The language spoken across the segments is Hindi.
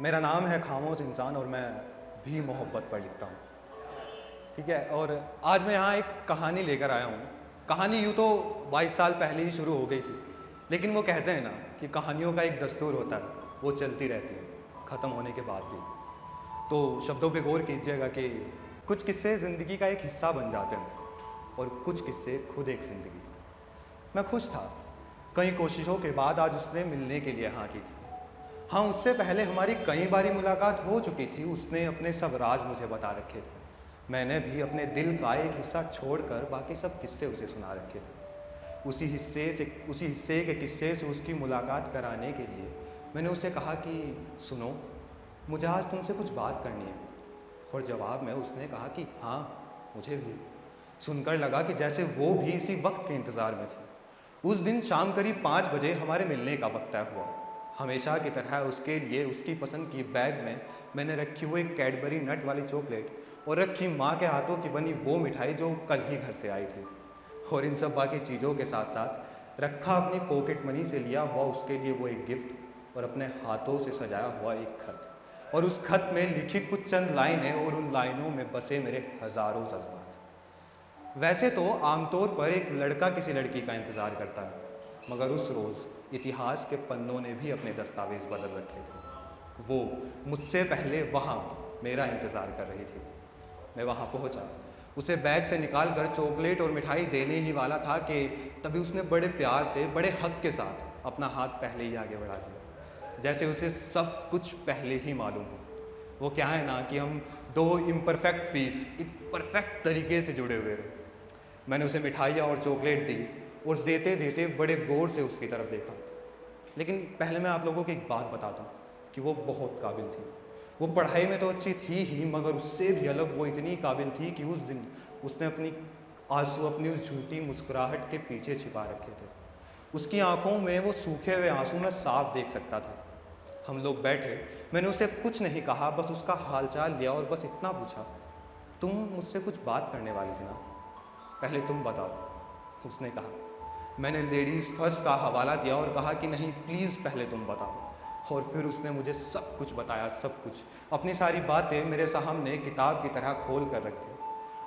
मेरा नाम है खामोश इंसान और मैं भी मोहब्बत पर लिखता हूँ। ठीक है, और आज मैं यहाँ एक कहानी लेकर आया हूँ। कहानी यूँ तो 22 साल पहले ही शुरू हो गई थी, लेकिन वो कहते हैं ना कि कहानियों का एक दस्तूर होता है, वो चलती रहती है ख़त्म होने के बाद भी। तो शब्दों पे गौर कीजिएगा कि कुछ किस्से ज़िंदगी का एक हिस्सा बन जाते हैं और कुछ किस्से खुद एक ज़िंदगी। मैं खुश था, कई कोशिशों के बाद आज उसने मिलने के लिए हाँ की थी। हाँ, उससे पहले हमारी कई बारी मुलाकात हो चुकी थी। उसने अपने सब राज मुझे बता रखे थे, मैंने भी अपने दिल का एक हिस्सा छोड़कर बाकी सब किस्से उसे सुना रखे थे। उसी हिस्से के किस्से से उसकी मुलाकात कराने के लिए मैंने उसे कहा कि सुनो, मुझे आज तुमसे कुछ बात करनी है। और जवाब में उसने कहा कि हाँ, मुझे भी। सुनकर लगा कि जैसे वो भी इसी वक्त के इंतज़ार में थी। उस दिन शाम करीब 5 बजे हमारे मिलने का वक्त तय हुआ। हमेशा की तरह उसके लिए उसकी पसंद की बैग में मैंने रखी हुई एक कैडबरी नट वाली चॉकलेट और रखी माँ के हाथों की बनी वो मिठाई जो कल ही घर से आई थी। और इन सब बाकी चीज़ों के साथ साथ रखा अपनी पॉकेट मनी से लिया हुआ उसके लिए वो एक गिफ्ट और अपने हाथों से सजाया हुआ एक खत। और उस खत में लिखी कुछ चंद लाइनें और उन लाइनों में बसे मेरे हज़ारों जज्बात। वैसे तो आमतौर पर एक लड़का किसी लड़की का इंतज़ार करता है, मगर उस रोज़ इतिहास के पन्नों ने भी अपने दस्तावेज बदल रखे थे। वो मुझसे पहले वहाँ मेरा इंतज़ार कर रही थी। मैं वहाँ पहुँचा, उसे बैग से निकाल कर चॉकलेट और मिठाई देने ही वाला था कि तभी उसने बड़े प्यार से, बड़े हक के साथ अपना हाथ पहले ही आगे बढ़ा दिया, जैसे उसे सब कुछ पहले ही मालूम हो। वो क्या है ना कि हम दो इम्परफेक्ट पीस एक परफेक्ट तरीके से जुड़े हुए थे। मैंने उसे मिठाइयाँ और चॉकलेट दी और देते देते बड़े गौर से उसकी तरफ देखा। लेकिन पहले मैं आप लोगों को एक बात बताता हूँ कि वो बहुत काबिल थी। वो पढ़ाई में तो अच्छी थी ही, मगर उससे भी अलग वो इतनी काबिल थी कि उस दिन उसने अपनी उस झूठी मुस्कुराहट के पीछे छिपा रखे थे। उसकी आंखों में वो सूखे हुए आंसू मैं साफ देख सकता था। हम लोग बैठे, मैंने उसे कुछ नहीं कहा, बस उसका हालचाल लिया और बस इतना पूछा, तुम मुझसे कुछ बात करने वाली थी ना, पहले तुम बताओ। उसने कहा। मैंने लेडीज़ फर्स्ट का हवाला दिया और कहा कि नहीं, प्लीज़ पहले तुम बताओ। और फिर उसने मुझे सब कुछ बताया, सब कुछ। अपनी सारी बातें मेरे सामने किताब की तरह खोल कर रख दी।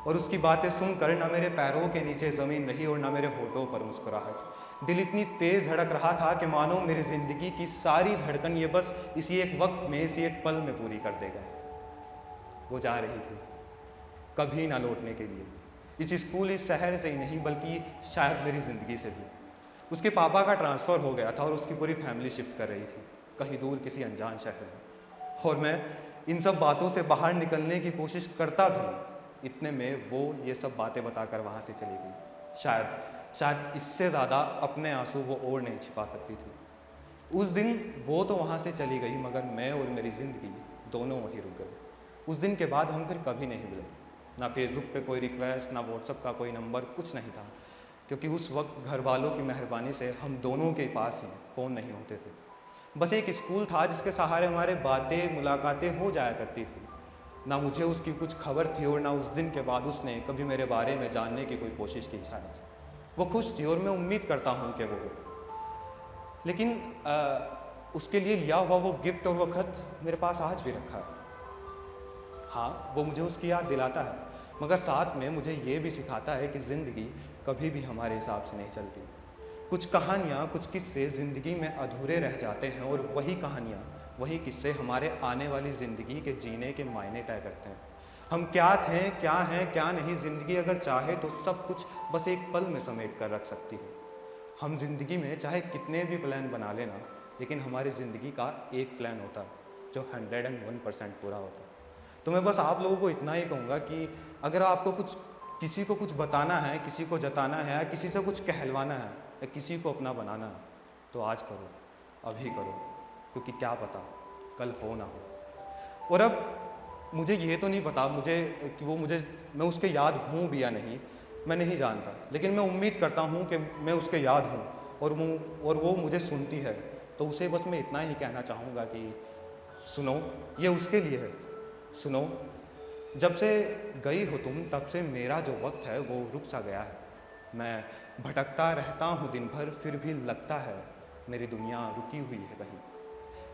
और उसकी बातें सुनकर न मेरे पैरों के नीचे ज़मीन रही और न मेरे होठों पर मुस्कुराहट। दिल इतनी तेज़ धड़क रहा था कि मानो मेरी ज़िंदगी की सारी धड़कन ये बस इसी एक वक्त में, इसी एक पल में पूरी कर देगा। वो जा रही थी, कभी ना लौटने के लिए। इस स्कूल, इस शहर से ही नहीं, बल्कि शायद मेरी ज़िंदगी से भी। उसके पापा का ट्रांसफ़र हो गया था और उसकी पूरी फैमिली शिफ्ट कर रही थी कहीं दूर किसी अनजान शहर में। और मैं इन सब बातों से बाहर निकलने की कोशिश करता भी, इतने में वो ये सब बातें बताकर वहाँ से चली गई। शायद इससे ज़्यादा अपने आंसू वो और नहीं छिपा सकती थी। उस दिन वो तो वहाँ से चली गई, मगर मैं और मेरी ज़िंदगी दोनों वहीं रुक गए। उस दिन के बाद हम फिर कभी नहीं मिले। ना फेसबुक पे कोई रिक्वेस्ट, ना व्हाट्सएप का कोई नंबर, कुछ नहीं था, क्योंकि उस वक्त घर वालों की मेहरबानी से हम दोनों के पास ही फ़ोन नहीं होते थे। बस एक स्कूल था जिसके सहारे हमारे बातें, मुलाकातें हो जाया करती थी। ना मुझे उसकी कुछ खबर थी और ना उस दिन के बाद उसने कभी मेरे बारे में जानने की कोई कोशिश की। शायद वो खुश थी और मैं उम्मीद करता हूँ कि वो हो। लेकिन उसके लिए लिया हुआ वो गिफ्ट और वो खत मेरे पास आज भी रखा है। हाँ, वो मुझे उसकी याद दिलाता है, मगर साथ में मुझे ये भी सिखाता है कि ज़िंदगी कभी भी हमारे हिसाब से नहीं चलती। कुछ कहानियाँ, कुछ किस्से ज़िंदगी में अधूरे रह जाते हैं और वही कहानियाँ, वही किस्से हमारे आने वाली ज़िंदगी के जीने के मायने तय करते हैं। हम क्या थे, क्या हैं, क्या नहीं, ज़िंदगी अगर चाहे तो सब कुछ बस एक पल में समेट कर रख सकती है। हम ज़िंदगी में चाहे कितने भी प्लान बना लेना, लेकिन हमारी ज़िंदगी का एक प्लान होता है जो 101% पूरा होता है। तो मैं बस आप लोगों को इतना ही कहूँगा कि अगर आपको किसी को कुछ बताना है, किसी को जताना है, या किसी से कुछ कहलवाना है, या किसी को अपना बनाना है, तो आज करो, अभी करो, क्योंकि क्या पता कल हो ना हो। और अब मुझे ये तो नहीं पता मैं उसके याद हूँ भी या नहीं, मैं नहीं जानता, लेकिन मैं उम्मीद करता हूँ कि मैं उसके याद हूँ और वो मुझे सुनती है। तो उसे बस मैं इतना ही कहना चाहूँगा कि सुनो, ये उसके लिए है। सुनो, जब से गई हो तुम, तब से मेरा जो वक्त है वो रुक सा गया है। मैं भटकता रहता हूँ दिन भर, फिर भी लगता है मेरी दुनिया रुकी हुई है कहीं।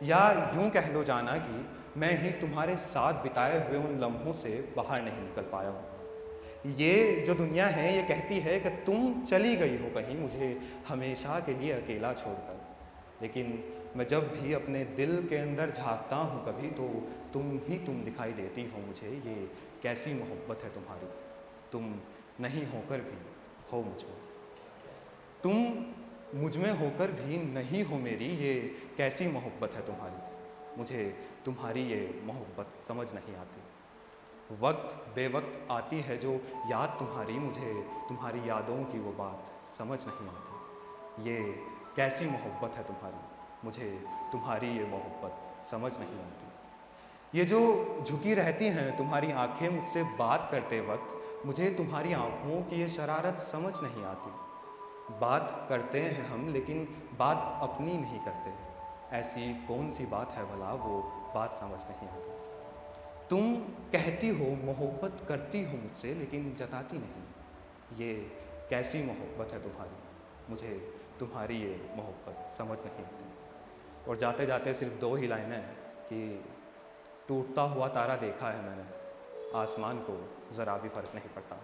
या यूं कह लो जाना कि मैं ही तुम्हारे साथ बिताए हुए उन लम्हों से बाहर नहीं निकल पाया हूँ। ये जो दुनिया है ये कहती है कि तुम चली गई हो कहीं मुझे हमेशा के लिए अकेला छोड़कर, लेकिन मैं जब भी अपने दिल के अंदर झांकता हूँ कभी तो तुम दिखाई देती हो मुझे। ये कैसी मोहब्बत है तुम्हारी, तुम नहीं होकर भी हो मुझ में, तुम मुझ में होकर भी नहीं हो मेरी। ये कैसी मोहब्बत है तुम्हारी, मुझे तुम्हारी ये मोहब्बत समझ नहीं आती। वक्त बेवक्त आती है जो याद तुम्हारी, मुझे तुम्हारी यादों की वो बात समझ नहीं आती। ये कैसी मोहब्बत है तुम्हारी, मुझे तुम्हारी ये मोहब्बत समझ नहीं आती। ये जो झुकी रहती हैं तुम्हारी आंखें मुझसे बात करते वक्त, मुझे तुम्हारी आंखों की ये शरारत समझ नहीं आती। बात करते हैं हम लेकिन बात अपनी नहीं करते, ऐसी कौन सी बात है भला वो बात समझ नहीं आती। तुम कहती हो मोहब्बत करती हो मुझसे लेकिन जताती नहीं। ये कैसी मोहब्बत है तुम्हारी, मुझे तुम्हारी ये मोहब्बत समझ नहीं आती। और जाते जाते सिर्फ 2 ही लाइनें हैं कि टूटता हुआ तारा देखा है मैंने, आसमान को ज़रा भी फ़र्क नहीं पड़ता।